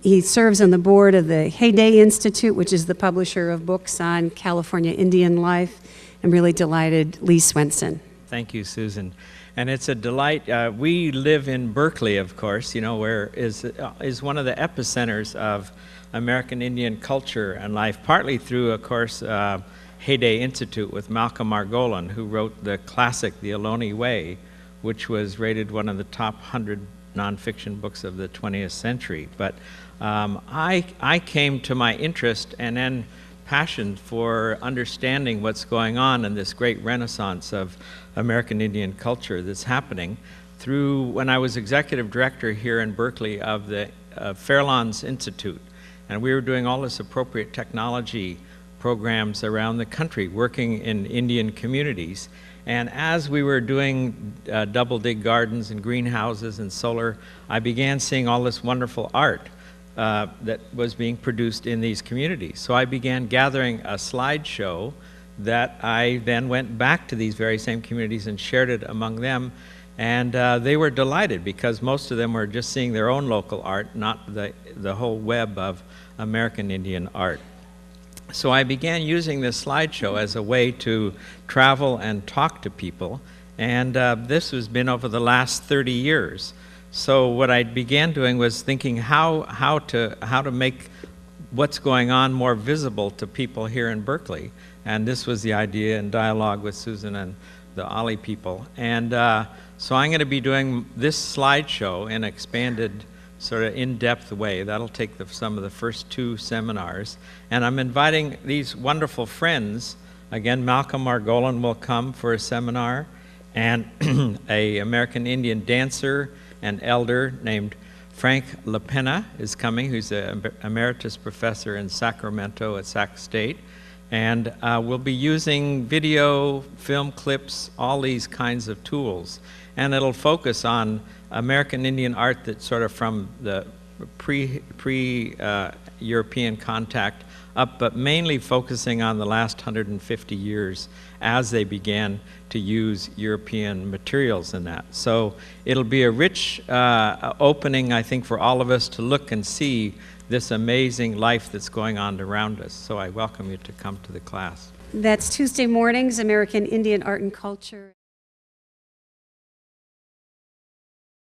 He serves on the board of the Heyday Institute, which is the publisher of books on California Indian life. I'm really delighted, Lee Swenson. Thank you, Susan. And it's a delight. We live in Berkeley, of course, where is one of the epicenters of American Indian culture and life, partly through, of course, Heyday Institute with Malcolm Margolin, who wrote the classic, The Ohlone Way, which was rated one of the top 100 nonfiction books of the 20th century. But I came to my interest and then passion for understanding what's going on in this great renaissance of American Indian culture that's happening through when I was executive director here in Berkeley of the Fairlawns Institute. And we were doing all this appropriate technology programs around the country, working in Indian communities. And as we were doing double dig gardens and greenhouses and solar, I began seeing all this wonderful art that was being produced in these communities. So I began gathering a slideshow that I then went back to these very same communities and shared it among them. And they were delighted because most of them were just seeing their own local art, not the whole web of American Indian art. So I began using this slideshow as a way to travel and talk to people. And this has been over the last 30 years. So what I began doing was thinking how to make what's going on more visible to people here in Berkeley. And this was the idea in dialogue with Susan and the Ollie people. And so I'm going to be doing this slideshow in an expanded sort of in-depth way. That'll take some of the first 2 seminars. And I'm inviting these wonderful friends. Again, Malcolm Margolin will come for a seminar, and a American Indian dancer and elder named Frank LaPena is coming, who's an emeritus professor in Sacramento at Sac State. And we'll be using video, film clips, all these kinds of tools. And it'll focus on American Indian art that's sort of from the pre-European contact up, but mainly focusing on the last 150 years as they began to use European materials in that. So it'll be a rich opening, I think, for all of us to look and see this amazing life that's going on around us. So I welcome you to come to the class. That's Tuesday mornings, American Indian Art and Culture.